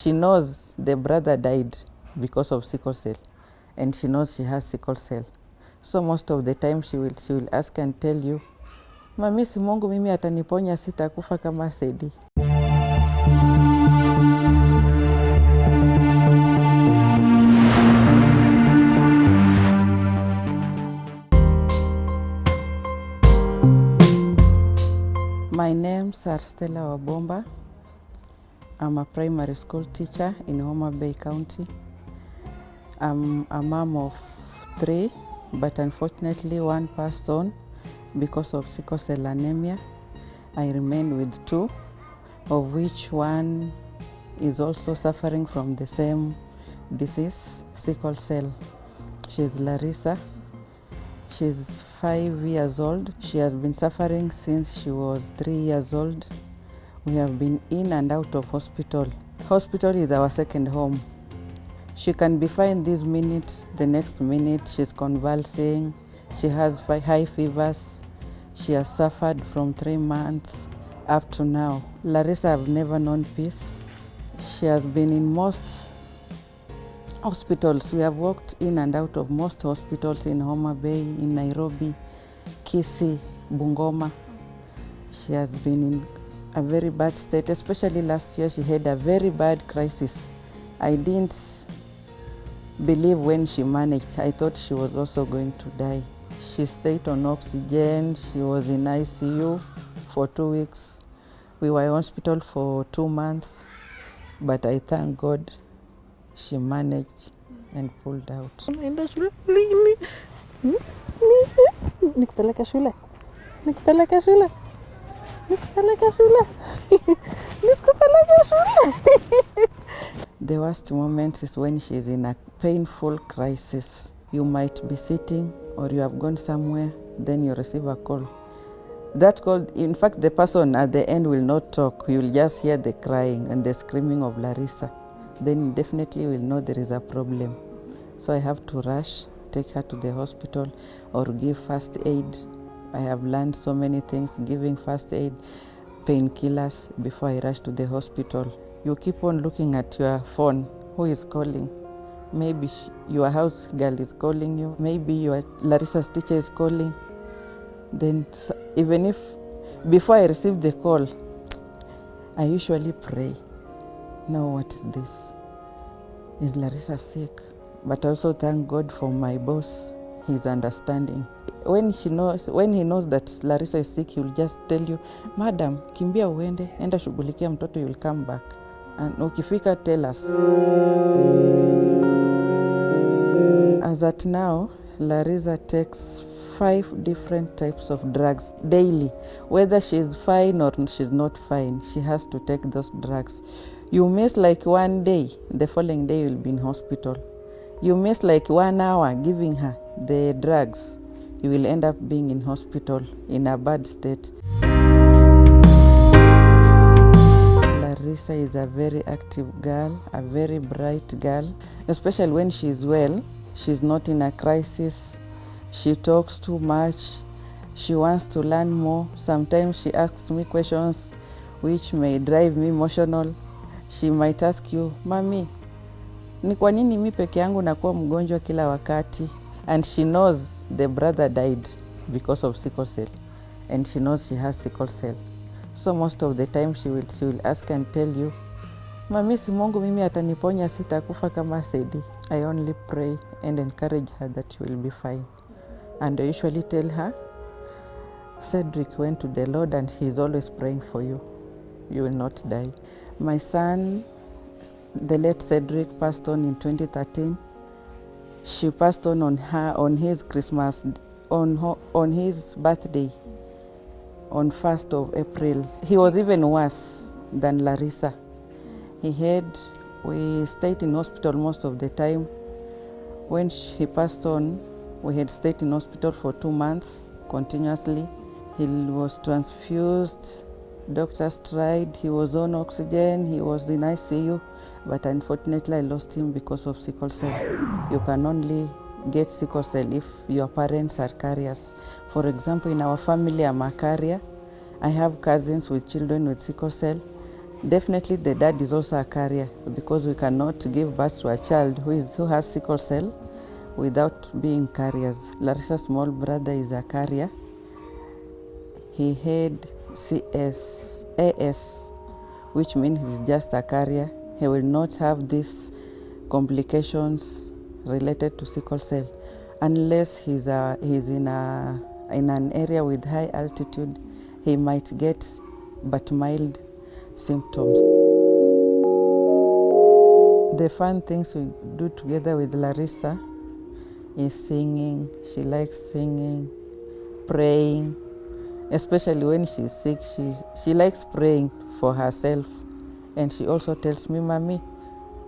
She knows the brother died because of sickle cell, and she knows she has sickle cell. So most of the time she will ask and tell you, mami, si Mungu mimi ataniponya, sitakufa kama Cedric. My name's Stella Wabomba. I'm a primary school teacher in Homa Bay County. I'm a mom of 3, but unfortunately one passed on because of sickle cell anemia. I remain with 2, of which one is also suffering from the same disease, sickle cell. She's Larissa. She's 5 years old. She has been suffering since she was 3 years old. We have been in and out of hospital. Hospital is our second home. She can be fine this minute, the next minute she's convulsing. She has high fevers. She has suffered from 3 months up to now. Larissa have never known peace. She has been in most hospitals. We have walked in and out of most hospitals in Homa Bay, in Nairobi, Kisii, Bungoma. She has been in a very bad state, especially last year she had a very bad crisis. I didn't believe when she managed. I thought she was also going to die. She stayed on oxygen. She was in ICU for 2 weeks. We were in hospital for 2 months, but I thank God she managed and pulled out. The worst moment is when she's in a painful crisis. You might be sitting or you have gone somewhere, then you receive a call. That call, in fact, the person at the end will not talk. You will just hear the crying and the screaming of Larissa. Then definitely you will know there is a problem. So I have to rush, take her to the hospital or give first aid. I have learned so many things, giving first aid, painkillers before I rush to the hospital. You keep on looking at your phone. Who is calling? Maybe your house girl is calling you. Maybe your Larissa's teacher is calling. Then even if before I receive the call, I usually pray. Now what is this? Is Larissa sick? But I also thank God for my boss, his understanding. When he knows that Larissa is sick, he will just tell you, Madam, kimbia uende, enda shughulikia mtoto, you will come back. And ukifika, tell us. As at now, Larissa takes 5 different types of drugs daily. Whether she's fine or she's not fine, she has to take those drugs. You miss like 1 day, the following day you'll be in hospital. You miss like 1 hour giving her the drugs, you will end up being in hospital in a bad state. Larissa is a very active girl, a very bright girl, especially when she's well. She's not in a crisis. She talks too much. She wants to learn more. Sometimes she asks me questions which may drive me emotional. She might ask you, Mami, ni kwa nini mimi peke yangu nakuwa mgonjwa kila wakati? And she knows the brother died because of sickle cell, and she knows she has sickle cell. So most of the time she will ask and tell you, Mami, si Mungu mimi ataniponya, sitakufa kama Cedric. I only pray and encourage her that she will be fine. And I usually tell her, Cedric went to the Lord and he's always praying for you. You will not die. My son, the late Cedric, passed on in 2013. She passed on his Christmas, on his birthday, on 1st of April. He was even worse than Larissa. We stayed in hospital most of the time. When he passed on, we had stayed in hospital for 2 months continuously. He was transfused. Doctors tried. He was on oxygen. He was in ICU. But unfortunately, I lost him because of sickle cell. You can only get sickle cell if your parents are carriers. For example, in our family, I'm a carrier. I have cousins with children with sickle cell. Definitely the dad is also a carrier, because we cannot give birth to a child who has sickle cell without being carriers. Larissa's small brother is a carrier. He had AS, which means he's just a carrier. He will not have these complications related to sickle cell unless he's in an area with high altitude. He might get but mild symptoms. The fun things we do together with Larissa is singing. She likes singing, praying, especially when she's sick. She likes praying for herself, and she also tells me, Mami,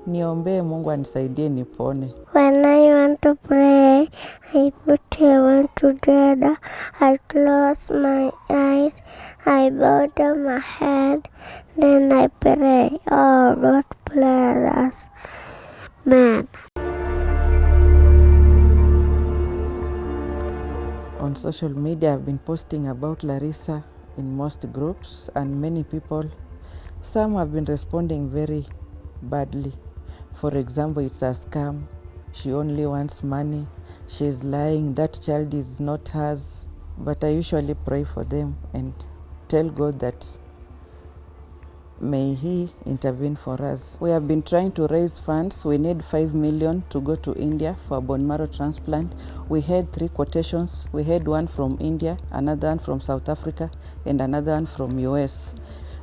niombe Mungu anisaidie nipone. When I want to pray, I put everyone together. I close my eyes, I bow down my head, then I pray. Oh, Lord, bless us. Man. On social media, I've been posting about Larissa in most groups, and many people, some have been responding very badly. For example, it's a scam. She only wants money. She's lying. That child is not hers. But I usually pray for them and tell God that may He intervene for us. We have been trying to raise funds. We need 5 million to go to India for a bone marrow transplant. We had 3 quotations. We had one from India, another one from South Africa, and another one from US.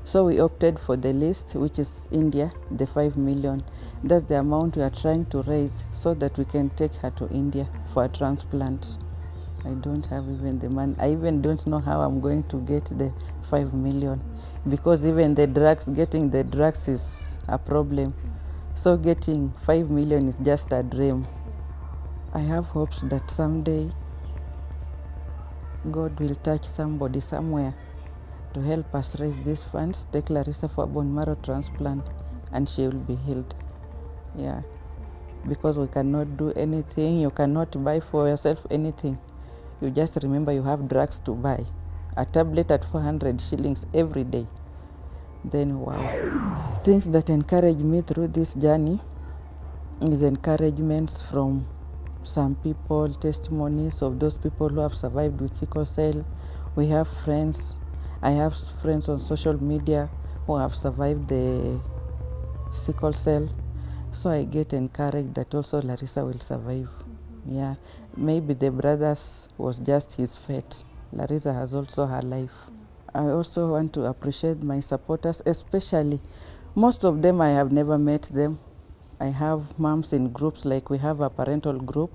So we opted for the least, which is India, the 5 million. That's the amount we are trying to raise so that we can take her to India for a transplant. I don't have even the money. I even don't know how I'm going to get the 5 million, because even getting the drugs is a problem. So getting 5 million is just a dream. I have hopes that someday God will touch somebody somewhere to help us raise these funds, take Larissa for a bone marrow transplant, and she will be healed. Yeah, because we cannot do anything. You cannot buy for yourself anything. You just remember you have drugs to buy. A tablet at 400 shillings every day. Then wow. Things that encourage me through this journey is encouragements from some people, testimonies of those people who have survived with sickle cell. We have friends. I have friends on social media who have survived the sickle cell. So I get encouraged that also Larissa will survive. Yeah, maybe the brothers was just his fate. Larissa has also her life. I also want to appreciate my supporters, especially most of them I have never met them. I have moms in groups, like we have a parental group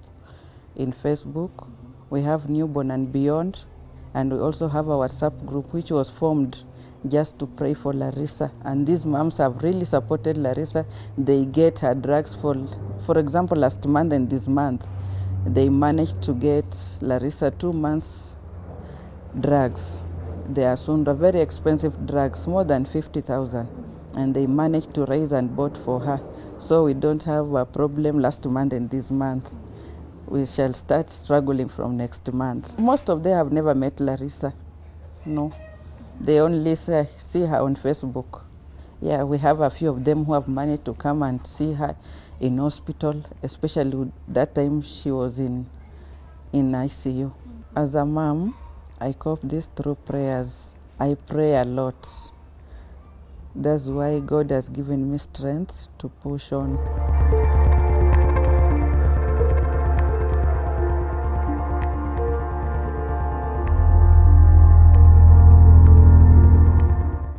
in Facebook. We have Newborn and Beyond, and we also have a WhatsApp group which was formed just to pray for Larissa. And these moms have really supported Larissa. They get her drugs for example, last month and this month. They managed to get Larissa 2 months drugs. They are Sundra, very expensive drugs, more than 50,000. And they managed to raise and bought for her. So we don't have a problem last month and this month. We shall start struggling from next month. Most of them have never met Larissa. No. They only see her on Facebook. Yeah, we have a few of them who have managed to come and see her in hospital, especially that time she was in ICU. As a mom, I cope this through prayers. I pray a lot. That's why God has given me strength to push on.